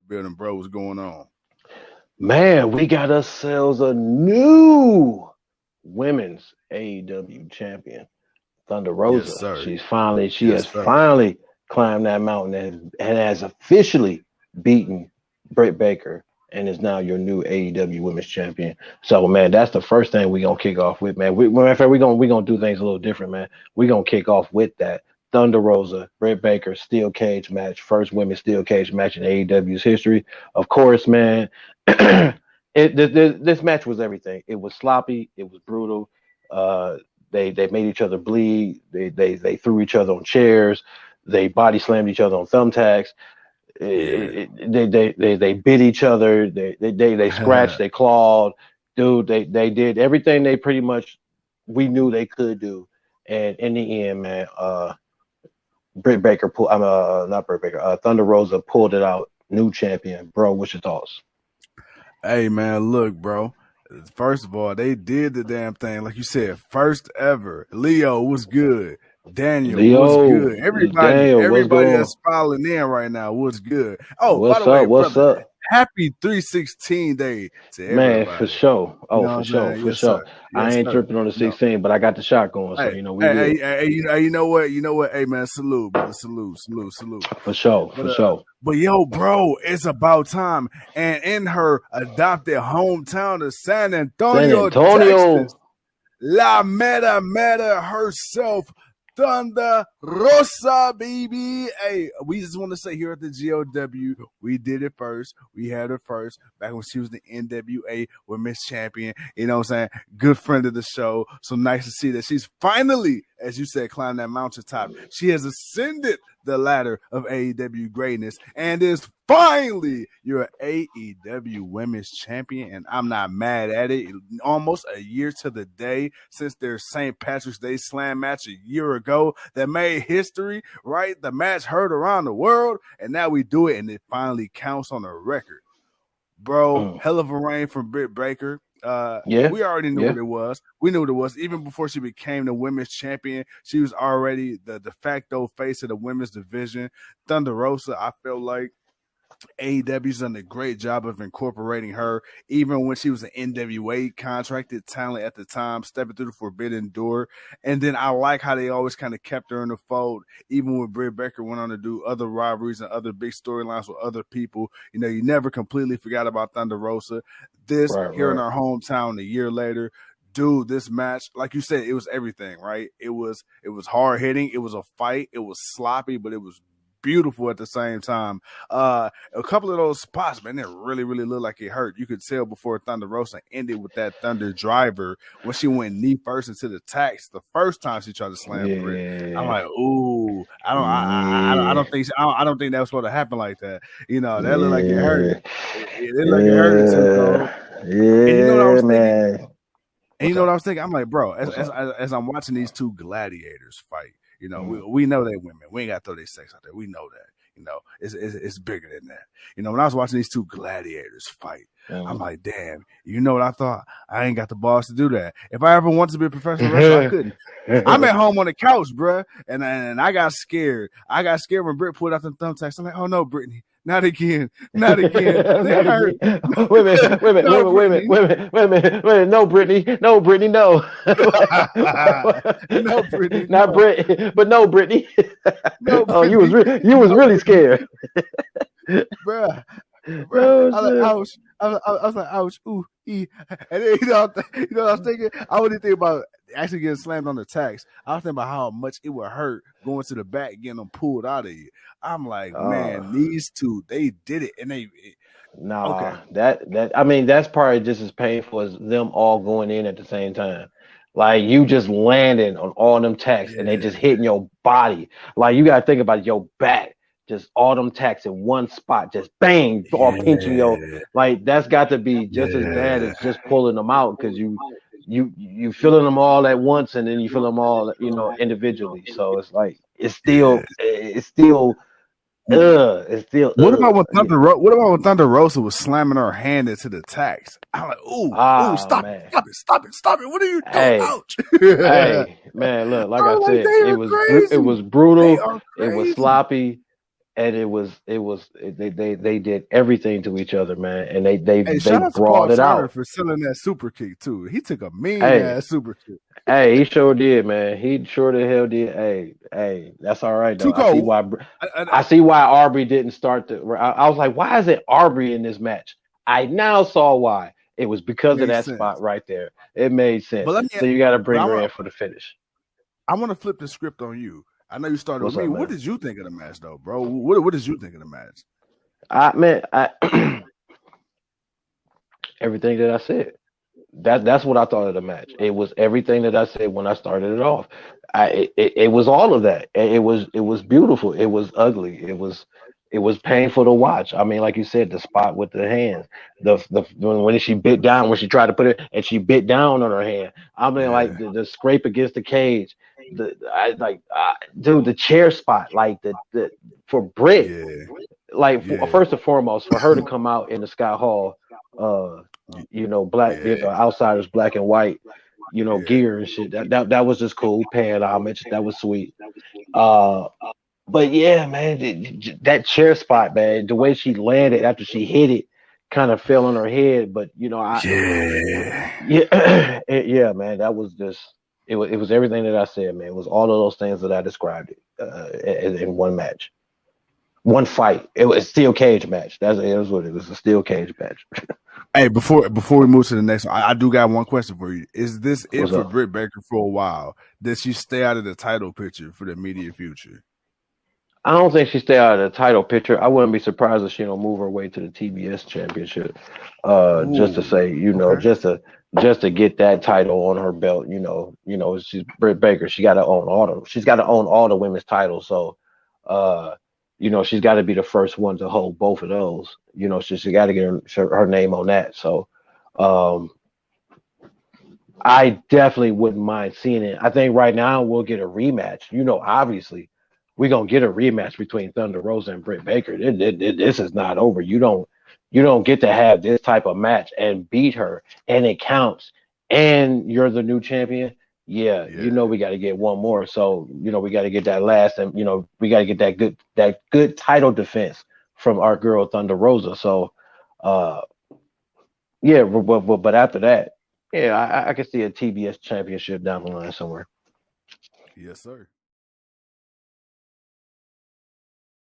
building, bro. What's going on? Man, we got ourselves a new women's AEW champion, Thunder Yes, Rosa. sir. She Yes, has sir. finally climbed that mountain and has officially beaten Britt Baker and is now your new AEW Women's Champion. So, man, that's the first thing we gonna kick off with, man. Matter of fact, we gonna do things a little different, man. We gonna kick off with that. Thunder Rosa, Britt Baker, steel cage match, first women's steel cage match in AEW's history. Of course, man. This match was everything. It was sloppy. It was brutal. Uh, they made each other bleed. They threw each other on chairs. They body slammed each other on thumbtacks. Yeah. They bit each other. They scratched. They clawed. Dude, they did everything they pretty much we knew they could do. And in the end, man, Britt Baker pulled. Not Britt Baker. Thunder Rosa pulled it out. New champion, bro. What's your thoughts? Hey, man, look, bro. First of all, they did the damn thing. Like you said, first ever. Leo was good. Daniel was Leo, good. Everybody, Daniel, what's everybody going on? that's filing in right now was good. Oh, by What's the way, up? What's brother, up? happy 316 day to Man, for everybody. sure. You Oh, know what for I'm sure, saying? for Yes, sure. sir. I Yes, ain't sir. tripping on the You know, 16, but I got the shot going, so hey, we hey, good. hey, hey, you know what? You know what? Hey, man, salute, brother. Salute. For sure, But for sure. but yo, bro, it's about time. And in her adopted hometown of San San Antonio, Texas, Antonio. La Meta herself, Thunder Rosa, baby. Hey, we just want to say here at the GOW, we did it first. We had her first back when she was the NWA Women's Champion. You know what I'm saying? Good friend of the show. So nice to see that she's finally, as you said, climbed that mountaintop. She has ascended the ladder of AEW greatness and is finally your AEW Women's Champion. And I'm not mad at it. Almost a year to the day since their St. Patrick's Day Slam match a year ago that made history, right? The match heard around the world, and now we do it, and it finally counts on a record. Bro, hell of a reign from Britt Baker. Yeah, We already knew yeah. what it was. We knew what it was. Even before she became the women's champion, she was already the de facto face of the women's division. Thunder Rosa, I feel like AEW's done a great job of incorporating her, even when she was an NWA contracted talent at the time, stepping through the forbidden door. And then I like how they always kind of kept her in the fold, even when Britt Baker went on to do other rivalries and other big storylines with other people. You know, you never completely forgot about Thunder Rosa. This here in Right. our hometown a year later. Dude, this match, like you said, it was everything, right? It was hard hitting, it was a fight, it was sloppy, but it was beautiful at the same time. A couple of those spots, man, it really looked like it hurt. You could tell before Thunder Rosa ended with that Thunder driver when she went knee first into the tax the first time she tried to slam Britt. I'm Yeah, like, ooh, I yeah, don't think that was supposed to happen like that. You know, that looked like it hurt. yeah, It looked like it hurted too, dog. And you know what I yeah, was thinking? man. And you What's know what I up? was thinking? I'm like, bro, What's up? as I'm watching these two gladiators fight, you know, Mm. we know they women. We ain't got to throw their sex out there. We know that. You know, it's bigger than that. You know, when I was watching these two gladiators fight, I'm like, damn, you know what I thought? I ain't got the balls to do that. If I ever wanted to be a professional wrestler, I couldn't. I'm at home on the couch, bro, and I got scared. I got scared when Britt pulled out the thumbtacks. I'm like, oh no, Brittany, not again, not again. They Not hurt. again. Wait a minute. Wait a minute. No, Wait a minute. Brittany. Wait a minute. Wait a minute. Wait a minute. No, Brittany. No, Brittany. No. No, Brittany, Not no. Brit, but no, Brittany. No, Oh, Brittany. you was No, really Brittany. scared. Bruh. Oh I was like, shit. ouch. I was like, ouch, ooh, and then, you know what I was thinking? I wouldn't think about actually getting slammed on the tax. I was thinking about how much it would hurt going to the back, getting them pulled out of you. I'm like, Oh. man, these two, they did it. And okay. Nah, that I mean that's probably just as painful as them all going in at the same time. Like you just landing on all them tacks and they just Yeah. hitting your body. Like you gotta think about your back, just all them tacks in one spot, just bang, all pinching your Yeah. like that's got to be just as bad Yeah. as just pulling them out because you feeling them all at once and then you feel them all individually. So it's like Yeah. it's still What about when yeah. Thunder Rosa was slamming her hand into the tax? I'm like, ooh, Ah stop man. it, stop it, stop it. What are you doing? Hey, Ouch. I hey, man, look, like I was like, said, they are it crazy. was They brutal, are it was crazy. sloppy, and they did everything to each other, man, and Hey, they shout out to Paul brought it Turner out. for selling that super kick too. He took a mean Hey, ass super kick. hey, he sure did, man. He sure the hell did. Hey, that's all right though. Tuco, I see why Aubrey didn't start the. I was like, why is it Aubrey in this match? I now saw why. It was because of makes that sense. spot right there. It made sense. But So you got to but bring her in for the finish. I want to flip the script on you. I know you started What's with me. up, What man? did you think of the match, though, bro? What did you think of the match? I everything that I said. That's what I thought of the match. It was everything that I said when I started it off. It was all of that. It was beautiful. It was ugly. It was painful to watch. I mean, like you said, the spot with the hands, the when she bit down, when she tried to put it and she bit down on her hand. I mean, like Yeah, the scrape against the cage. Dude, the chair spot, like the for Britt, yeah, like yeah, first and foremost, for her to come out in the Sky Hall, uh, black, yeah, outsiders, black and white, yeah, gear and shit. That was just cool, paying homage. That was sweet. Uh, but yeah, man, that chair spot, man, the way she landed after she hit it, kind of fell on her head. But yeah. yeah, yeah, man, that was just it was everything that I said, man. It was all of those things that I described in one match. One fight. It was a steel cage match. It was what it was, a steel cage match. Hey, before we move to the next one, I do got one question for you. Is this it What's for up? Britt Baker for a while? Does she stay out of the title picture for the immediate future? I don't think she stay out of the title picture. I wouldn't be surprised if she don't move her way to the TBS championship. Just to Ooh, say, okay. just to get that title on her belt, she's Britt Baker. She's got to own all the women's titles. So she's got to be the first one to hold both of those. She got to get her name on that. So um I definitely wouldn't mind seeing it. I think right now we'll get a rematch. Obviously, we're gonna get a rematch between Thunder Rosa and Britt Baker. This is not over. You don't get to have this type of match and beat her, and it counts, and you're the new champion. Yeah, Yeah. we got to get one more. So we got to get that last, and we got to get that good title defense from our girl Thunder Rosa. So, uh, yeah, but after that, yeah, I can see a TBS championship down the line somewhere. Yes, sir.